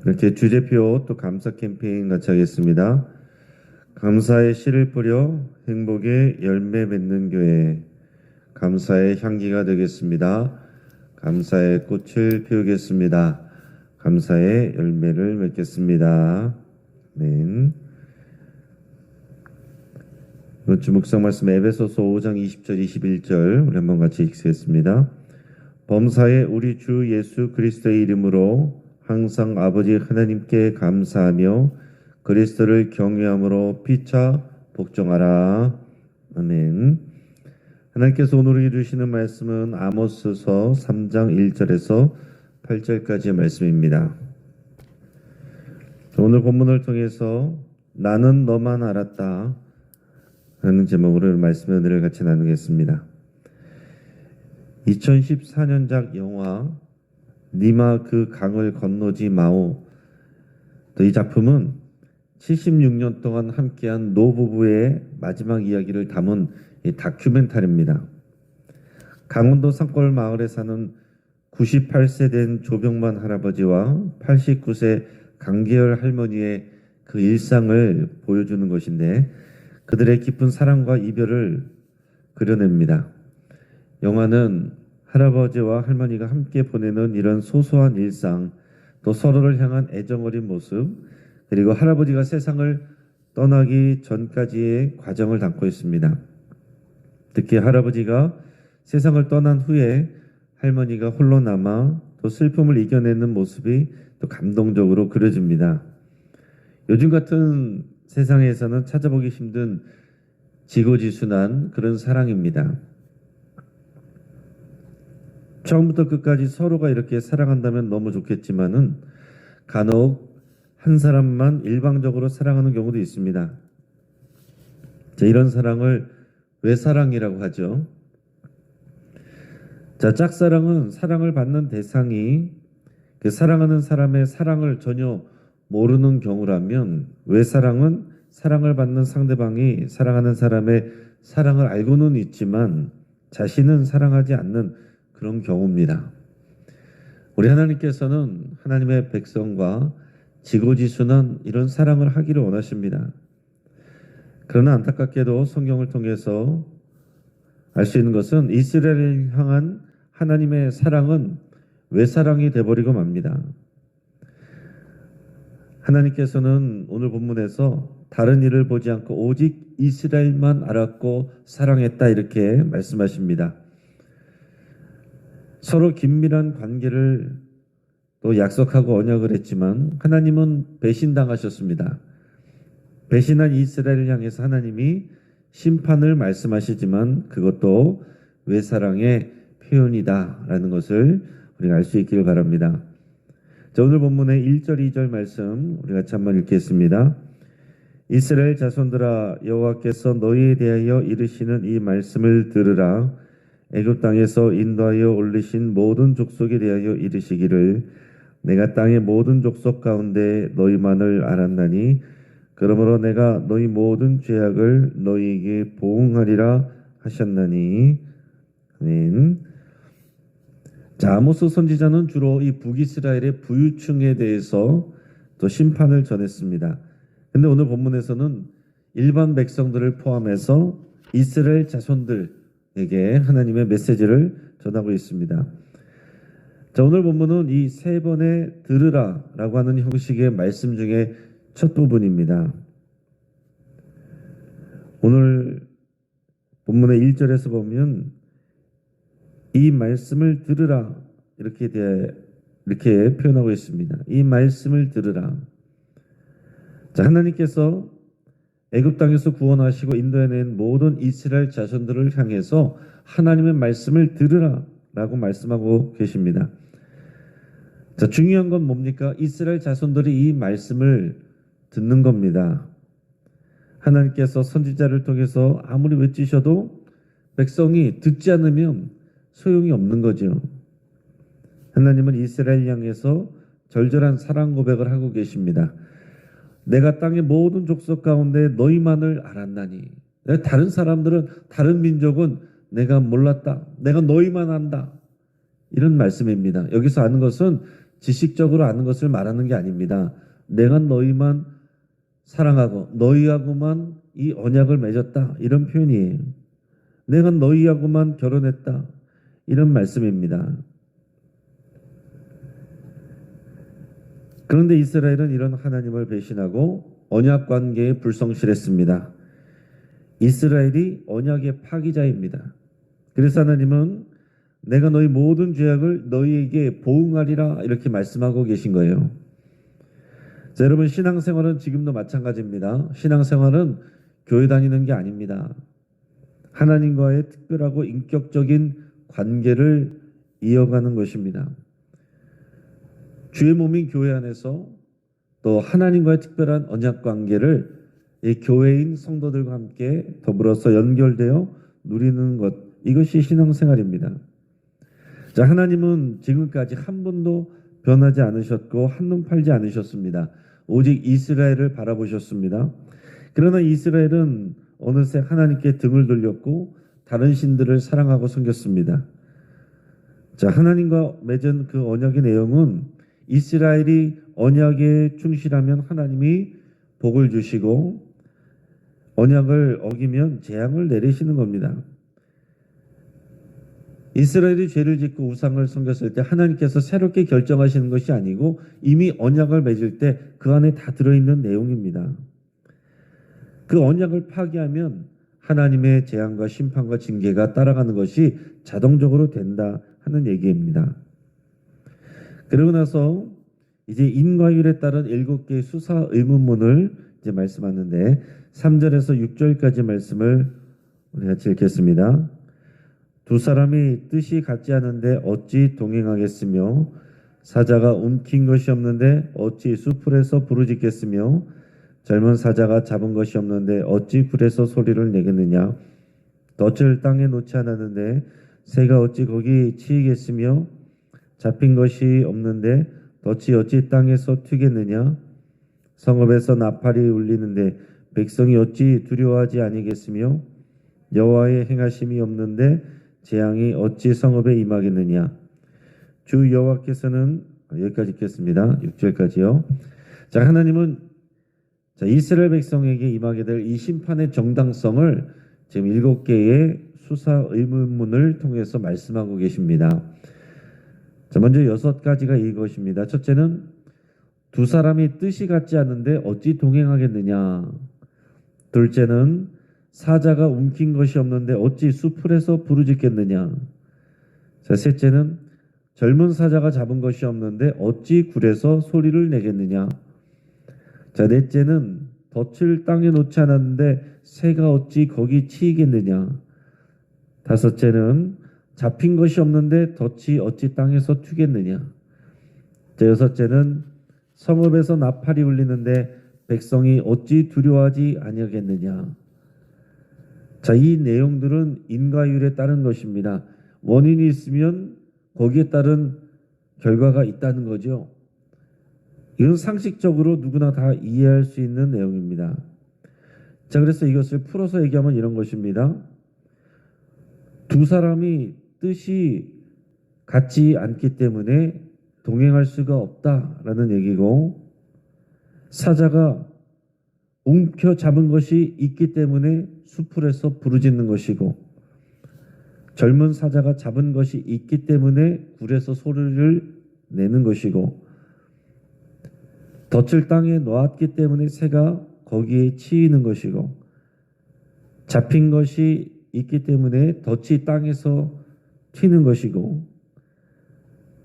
이렇게 주제표 또 감사 캠페인 같이 하겠습니다. 감사의 씨를 뿌려 행복의 열매 맺는 교회, 감사의 향기가 되겠습니다. 감사의 꽃을 피우겠습니다. 감사의 열매를 맺겠습니다. 아멘. 이번 주 묵상 말씀 에베소서 5장 20절 21절 우리 한번 같이 읽겠습니다. 범사에 우리 주 예수 그리스도의 이름으로 항상 아버지 하나님께 감사하며 그리스도를 경외함으로 피차 복종하라. 아멘. 하나님께서 오늘 우리에게 주시는 말씀은 아모스서 3장 1절에서 8절까지의 말씀입니다. 오늘 본문을 통해서 나는 너만 알았다 라는 제목으로 말씀의 은혜를 같이 나누겠습니다. 2014년작 영화 니마 그 강을 건너지 마오, 또 이 작품은 76년 동안 함께한 노부부의 마지막 이야기를 담은 다큐멘터리입니다. 강원도 산골 마을에 사는 98세 된 조병만 할아버지와 89세 강계열 할머니의 그 일상을 보여주는 것인데 그들의 깊은 사랑과 이별을 그려냅니다. 영화는 할아버지와 할머니가 함께 보내는 이런 소소한 일상, 또 서로를 향한 애정 어린 모습, 그리고 할아버지가 세상을 떠나기 전까지의 과정을 담고 있습니다. 특히 할아버지가 세상을 떠난 후에 할머니가 홀로 남아 또 슬픔을 이겨내는 모습이 또 감동적으로 그려집니다. 요즘 같은 세상에서는 찾아보기 힘든 지고지순한 그런 사랑입니다. 처음부터 끝까지 서로가 이렇게 사랑한다면 너무 좋겠지만은 간혹 한 사람만 일방적으로 사랑하는 경우도 있습니다. 이런 사랑을 외사랑이라고 하죠. 짝사랑은 사랑을 받는 대상이 그 사랑하는 사람의 사랑을 전혀 모르는 경우라면, 외사랑은 사랑을 받는 상대방이 사랑하는 사람의 사랑을 알고는 있지만 자신은 사랑하지 않는 그런 경우입니다. 우리 하나님께서는 하나님의 백성과 지고지순한 이런 사랑을 하기를 원하십니다. 그러나 안타깝게도 성경을 통해서 알 수 있는 것은 이스라엘을 향한 하나님의 사랑은 외사랑이 되어버리고 맙니다. 하나님께서는 오늘 본문에서 다른 이를 보지 않고 오직 이스라엘만 알았고 사랑했다 이렇게 말씀하십니다. 서로 긴밀한 관계를 또 약속하고 언약을 했지만 하나님은 배신당하셨습니다. 배신한 이스라엘을 향해서 하나님이 심판을 말씀하시지만 그것도 외사랑의 표현이다라는 것을 우리가 알 수 있기를 바랍니다. 오늘 본문의 1절 2절 말씀 우리 같이 한번 읽겠습니다. 이스라엘 자손들아, 여호와께서 너희에 대하여 이르시는 이 말씀을 들으라. 애굽 땅에서 인도하여 올리신 모든 족속에 대하여 이르시기를 내가 땅의 모든 족속 가운데 너희만을 알았나니 그러므로 내가 너희 모든 죄악을 너희에게 보응하리라 하셨나니. 아멘. 아모스 선지자는 주로 이 북이스라엘의 부유층에 대해서 또 심판을 전했습니다. 근데 오늘 본문에서는 일반 백성들을 포함해서 이스라엘 자손들에게 하나님의 메시지를 전하고 있습니다. 오늘 본문은 이 세 번의 들으라 라고 하는 형식의 말씀 중에 첫 부분입니다. 오늘 본문의 1절에서 보면 이 말씀을 들으라 이렇게 표현하고 있습니다. 이 말씀을 들으라. 하나님께서 애굽 땅에서 구원하시고 인도해낸 모든 이스라엘 자손들을 향해서 하나님의 말씀을 들으라 라고 말씀하고 계십니다. 중요한 건 뭡니까? 이스라엘 자손들이 이 말씀을 듣는 겁니다. 하나님께서 선지자를 통해서 아무리 외치셔도 백성이 듣지 않으면 소용이 없는 거죠. 하나님은 이스라엘 향해서 절절한 사랑 고백을 하고 계십니다. 내가 땅의 모든 족속 가운데 너희만을 알았나니. 다른 사람들은, 다른 민족은 내가 몰랐다. 내가 너희만 안다. 이런 말씀입니다. 여기서 아는 것은 지식적으로 아는 것을 말하는 게 아닙니다. 내가 너희만 사랑하고 너희하고만 이 언약을 맺었다. 이런 표현이에요. 내가 너희하고만 결혼했다. 이런 말씀입니다. 그런데 이스라엘은 이런 하나님을 배신하고 언약 관계에 불성실했습니다. 이스라엘이 언약의 파기자입니다. 그래서 하나님은 내가 너희 모든 죄악을 너희에게 보응하리라 이렇게 말씀하고 계신 거예요. 자, 여러분 신앙생활은 지금도 마찬가지입니다. 신앙생활은 교회 다니는 게 아닙니다. 하나님과의 특별하고 인격적인 관계를 이어가는 것입니다. 주의 몸인 교회 안에서 또 하나님과의 특별한 언약 관계를 이 교회인 성도들과 함께 더불어서 연결되어 누리는 것, 이것이 신앙생활입니다. 자, 하나님은 지금까지 한 번도 변하지 않으셨고 한눈 팔지 않으셨습니다. 오직 이스라엘을 바라보셨습니다. 그러나 이스라엘은 어느새 하나님께 등을 돌렸고 다른 신들을 사랑하고 섬겼습니다. 자, 하나님과 맺은 그 언약의 내용은 이스라엘이 언약에 충실하면 하나님이 복을 주시고 언약을 어기면 재앙을 내리시는 겁니다. 이스라엘이 죄를 짓고 우상을 섬겼을 때 하나님께서 새롭게 결정하시는 것이 아니고 이미 언약을 맺을 때 그 안에 다 들어있는 내용입니다. 그 언약을 파기하면 하나님의 재앙과 심판과 징계가 따라가는 것이 자동적으로 된다 하는 얘기입니다. 그러고 나서 이제 인과율에 따른 7개의 수사 의문문을 이제 말씀하는데 3절에서 6절까지 말씀을 우리 같이 읽겠습니다. 두 사람이 뜻이 같지 않은데 어찌 동행하겠으며 사자가 움킨 것이 없는데 어찌 수풀에서 부르짖겠으며 젊은 사자가 잡은 것이 없는데 어찌 굴에서 소리를 내겠느냐. 덫을 땅에 놓지 않았는데 새가 어찌 거기 치이겠으며 잡힌 것이 없는데 덫이 어찌 땅에서 튀겠느냐. 성읍에서 나팔이 울리는데 백성이 어찌 두려워하지 아니겠으며 여호와의 행하심이 없는데 재앙이 어찌 성읍에 임하겠느냐. 주 여호와께서는 여기까지 읽겠습니다. 6절까지요. 자, 하나님은 이스라엘 백성에게 임하게 될 이 심판의 정당성을 지금 7개의 수사 의문문을 통해서 말씀하고 계십니다. 자, 먼저 6가지가 이것입니다. 첫째는 두 사람이 뜻이 같지 않은데 어찌 동행하겠느냐. 둘째는 사자가 움킨 것이 없는데 어찌 수풀에서 부르짖겠느냐. 자, 셋째는 젊은 사자가 잡은 것이 없는데 어찌 굴에서 소리를 내겠느냐. 자, 넷째는 덫을 땅에 놓지 않았는데 새가 어찌 거기 치이겠느냐. 다섯째는 잡힌 것이 없는데 덫이 어찌 땅에서 튀겠느냐. 자, 여섯째는 성읍에서 나팔이 울리는데 백성이 어찌 두려워하지 아니하겠느냐. 자, 이 내용들은 인과율에 따른 것입니다. 원인이 있으면 거기에 따른 결과가 있다는 거죠. 이건 상식적으로 누구나 다 이해할 수 있는 내용입니다. 자, 그래서 이것을 풀어서 얘기하면 이런 것입니다. 두 사람이 뜻이 같지 않기 때문에 동행할 수가 없다라는 얘기고, 사자가 움켜 잡은 것이 있기 때문에 수풀에서 부르짖는 것이고, 젊은 사자가 잡은 것이 있기 때문에 굴에서 소리를 내는 것이고, 덫을 땅에 놓았기 때문에 새가 거기에 치이는 것이고, 잡힌 것이 있기 때문에 덫이 땅에서 튀는 것이고,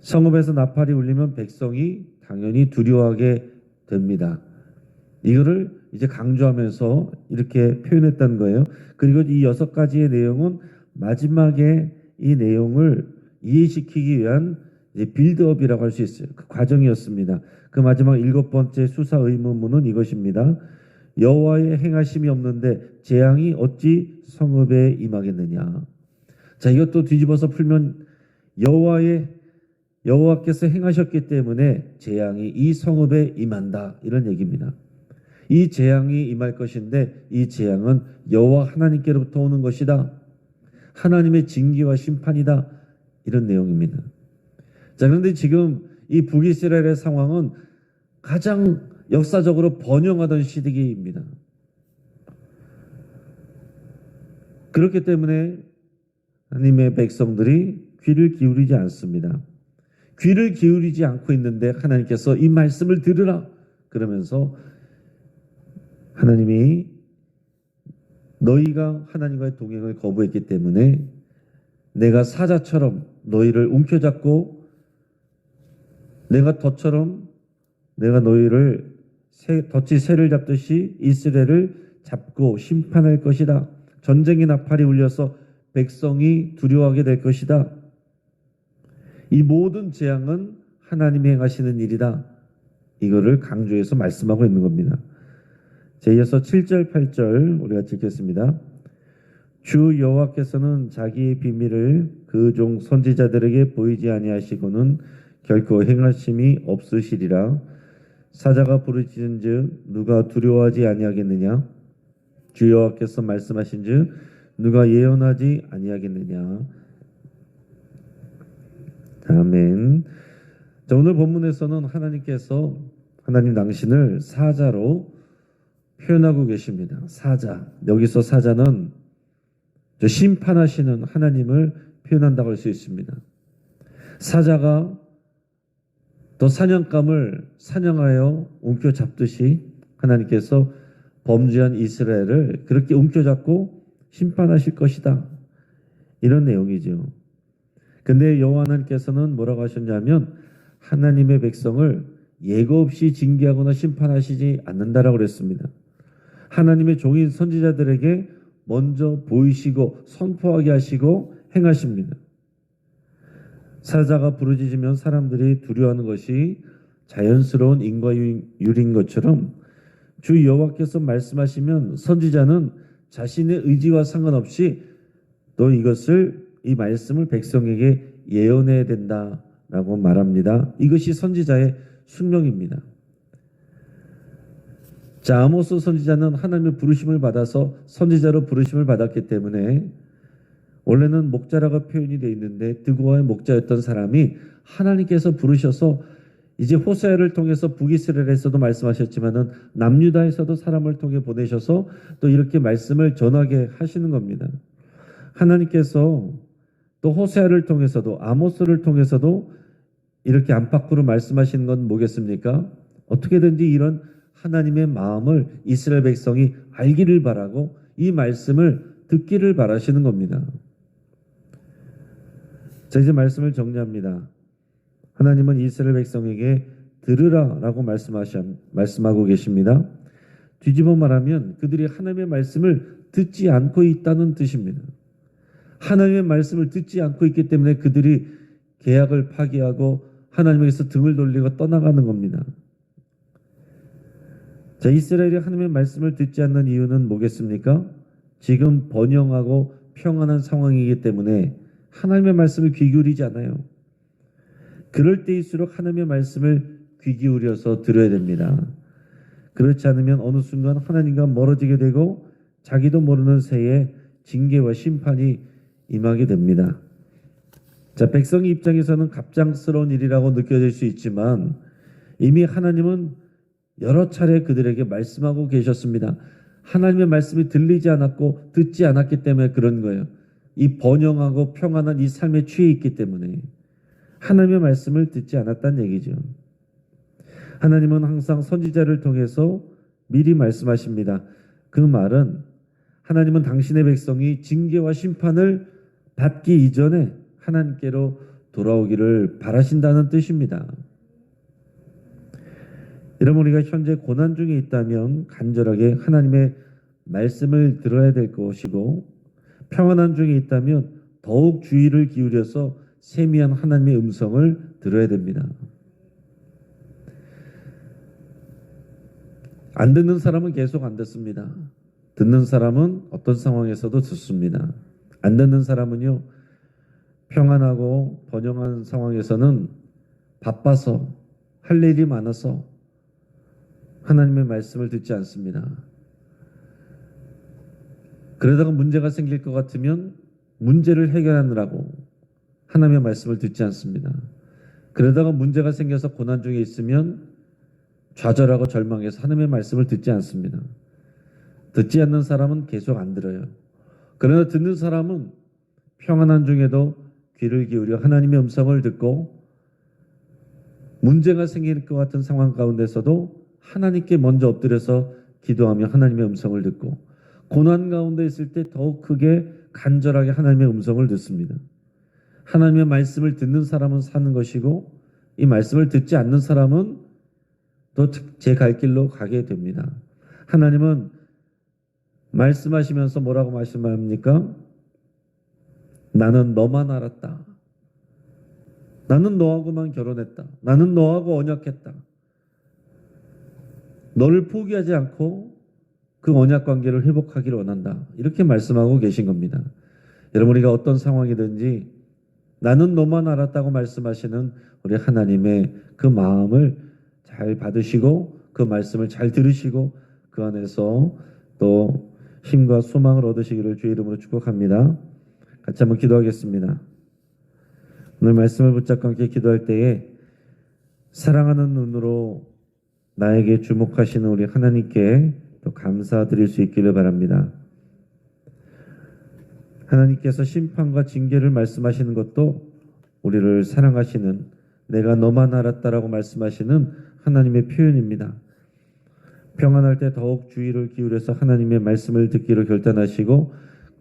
성읍에서 나팔이 울리면 백성이 당연히 두려워하게 됩니다. 이거를 이제 강조하면서 이렇게 표현했다는 거예요. 그리고 이 6가지의 내용은 마지막에 이 내용을 이해시키기 위한 빌드업이라고 할 수 있어요. 그 과정이었습니다. 그 마지막 7번째 수사 의문문은 이것입니다. 여호와의 행하심이 없는데 재앙이 어찌 성읍에 임하겠느냐. 자, 이것도 뒤집어서 풀면 여호와께서 행하셨기 때문에 재앙이 이 성읍에 임한다, 이런 얘기입니다. 이 재앙이 임할 것인데 이 재앙은 여호와 하나님께로부터 오는 것이다. 하나님의 징계와 심판이다. 이런 내용입니다. 자, 그런데 지금 이 북이스라엘의 상황은 가장 역사적으로 번영하던 시기입니다. 그렇기 때문에 하나님의 백성들이 귀를 기울이지 않습니다. 귀를 기울이지 않고 있는데 하나님께서 이 말씀을 들으라 그러면서 하나님이 너희가 하나님과의 동행을 거부했기 때문에 내가 사자처럼 너희를 움켜잡고 내가 덫처럼 내가 너희를 덫이 새를 잡듯이 이스라엘을 잡고 심판할 것이다. 전쟁의 나팔이 울려서 백성이 두려워하게 될 것이다. 이 모든 재앙은 하나님이 행하시는 일이다. 이거를 강조해서 말씀하고 있는 겁니다. 자, 이어서 7절, 8절 우리가 읽겠습니다. 주 여호와께서는 자기의 비밀을 그 종 선지자들에게 보이지 아니하시고는 결코 행하심이 없으시리라. 사자가 부르짖은즉 누가 두려워하지 아니하겠느냐? 주 여호와께서 말씀하신즉 누가 예언하지 아니하겠느냐? 아멘. 자, 오늘 본문에서는 하나님께서 하나님 당신을 사자로 표현하고 계십니다. 사자. 여기서 사자는 심판하시는 하나님을 표현한다고 할 수 있습니다. 사자가 또 사냥감을 사냥하여 움켜잡듯이 하나님께서 범죄한 이스라엘을 그렇게 움켜잡고 심판하실 것이다. 이런 내용이죠. 근데 여호와 하나님께서는 뭐라고 하셨냐면 하나님의 백성을 예고 없이 징계하거나 심판하시지 않는다라고 그랬습니다. 하나님의 종인 선지자들에게 먼저 보이시고 선포하게 하시고 행하십니다. 사자가 부르짖으면 사람들이 두려워하는 것이 자연스러운 인과율인 것처럼 주 여호와께서 말씀하시면 선지자는 자신의 의지와 상관없이 또 이 말씀을 백성에게 예언해야 된다라고 말합니다. 이것이 선지자의 숙명입니다. 자, 아모스 선지자는 하나님의 부르심을 받아서 선지자로 부르심을 받았기 때문에 원래는 목자라고 표현이 되어 있는데 드고아의 목자였던 사람이 하나님께서 부르셔서 이제 호세아를 통해서 북이스라엘에서도 말씀하셨지만은 남유다에서도 사람을 통해 보내셔서 또 이렇게 말씀을 전하게 하시는 겁니다. 하나님께서 또 호세아를 통해서도 아모스를 통해서도 이렇게 안팎으로 말씀하시는 건 뭐겠습니까? 어떻게든지 이런 하나님의 마음을 이스라엘 백성이 알기를 바라고 이 말씀을 듣기를 바라시는 겁니다. 자, 이제 말씀을 정리합니다. 하나님은 이스라엘 백성에게 들으라라고 말씀하고 계십니다. 뒤집어 말하면 그들이 하나님의 말씀을 듣지 않고 있다는 뜻입니다. 하나님의 말씀을 듣지 않고 있기 때문에 그들이 계약을 파기하고 하나님에게서 등을 돌리고 떠나가는 겁니다. 자, 이스라엘이 하나님의 말씀을 듣지 않는 이유는 뭐겠습니까? 지금 번영하고 평안한 상황이기 때문에 하나님의 말씀을 귀 기울이지 않아요. 그럴 때일수록 하나님의 말씀을 귀 기울여서 들어야 됩니다. 그렇지 않으면 어느 순간 하나님과 멀어지게 되고 자기도 모르는 새에 징계와 심판이 임하게 됩니다. 자, 백성의 입장에서는 갑작스러운 일이라고 느껴질 수 있지만 이미 하나님은 여러 차례 그들에게 말씀하고 계셨습니다. 하나님의 말씀이 들리지 않았고 듣지 않았기 때문에 그런 거예요. 이 번영하고 평안한 이 삶에 취해 있기 때문에 하나님의 말씀을 듣지 않았다는 얘기죠. 하나님은 항상 선지자를 통해서 미리 말씀하십니다. 그 말은 하나님은 당신의 백성이 징계와 심판을 받기 이전에 하나님께로 돌아오기를 바라신다는 뜻입니다. 여러분, 우리가 현재 고난 중에 있다면 간절하게 하나님의 말씀을 들어야 될 것이고 평안한 중에 있다면 더욱 주의를 기울여서 세미한 하나님의 음성을 들어야 됩니다. 안 듣는 사람은 계속 안 듣습니다. 듣는 사람은 어떤 상황에서도 듣습니다. 안 듣는 사람은요, 평안하고 번영한 상황에서는 바빠서 할 일이 많아서 하나님의 말씀을 듣지 않습니다. 그러다가 문제가 생길 것 같으면 문제를 해결하느라고 하나님의 말씀을 듣지 않습니다. 그러다가 문제가 생겨서 고난 중에 있으면 좌절하고 절망해서 하나님의 말씀을 듣지 않습니다. 듣지 않는 사람은 계속 안 들어요. 그러나 듣는 사람은 평안한 중에도 귀를 기울여 하나님의 음성을 듣고 문제가 생길 것 같은 상황 가운데서도 하나님께 먼저 엎드려서 기도하며 하나님의 음성을 듣고 고난 가운데 있을 때 더욱 크게 간절하게 하나님의 음성을 듣습니다. 하나님의 말씀을 듣는 사람은 사는 것이고 이 말씀을 듣지 않는 사람은 또 제 갈 길로 가게 됩니다. 하나님은 말씀하시면서 뭐라고 말씀합니까? 나는 너만 알았다. 나는 너하고만 결혼했다. 나는 너하고 언약했다. 너를 포기하지 않고 그 언약 관계를 회복하기를 원한다. 이렇게 말씀하고 계신 겁니다. 여러분, 우리가 어떤 상황이든지 나는 너만 알았다고 말씀하시는 우리 하나님의 그 마음을 잘 받으시고 그 말씀을 잘 들으시고 그 안에서 또 힘과 소망을 얻으시기를 주의 이름으로 축복합니다. 같이 한번 기도하겠습니다. 오늘 말씀을 붙잡고 함께 기도할 때에 사랑하는 눈으로 나에게 주목하시는 우리 하나님께 또 감사드릴 수 있기를 바랍니다. 하나님께서 심판과 징계를 말씀하시는 것도 우리를 사랑하시는, 내가 너만 알았다라고 말씀하시는 하나님의 표현입니다. 평안할 때 더욱 주의를 기울여서 하나님의 말씀을 듣기로 결단하시고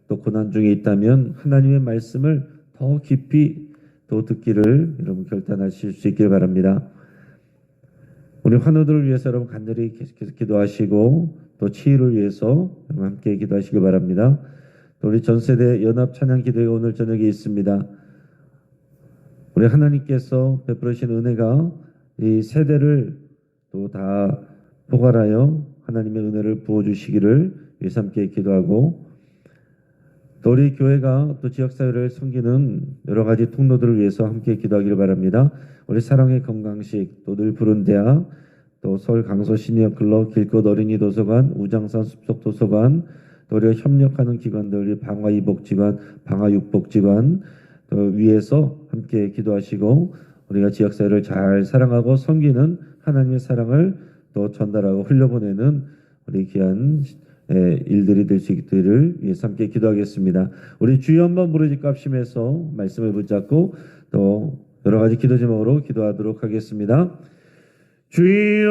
또 고난 중에 있다면 하나님의 말씀을 더 깊이 또 듣기를 여러분 결단하실 수 있길 바랍니다. 우리 환우들을 위해서 여러분 간절히 계속해서 기도하시고 또 치유를 위해서 여러분 함께 기도하시기 바랍니다. 또 우리 전세대 연합 찬양 기도회가 오늘 저녁에 있습니다. 우리 하나님께서 베풀으신 은혜가 이 세대를 또 다 포괄하여 하나님의 은혜를 부어주시기를 위해서 함께 기도하고 또 우리 교회가 또 지역사회를 섬기는 여러 가지 통로들을 위해서 함께 기도하기를 바랍니다. 우리 사랑의 건강식, 또 늘 푸른 대학, 또 서울 강서 시니어클럽, 길꽃 어린이 도서관, 우장산 숲속 도서관, 또 우리가 협력하는 기관들, 방화이복지관, 방화육복지관 또 위에서 함께 기도하시고 우리가 지역사회를 잘 사랑하고 섬기는 하나님의 사랑을 또 전달하고 흘려보내는 우리 귀한 일들이 될 수 있기를 위해서 함께 기도하겠습니다. 우리 주여 한번 부르짖고 합심해서 말씀을 붙잡고 또 여러 가지 기도 제목으로 기도하도록 하겠습니다. 주여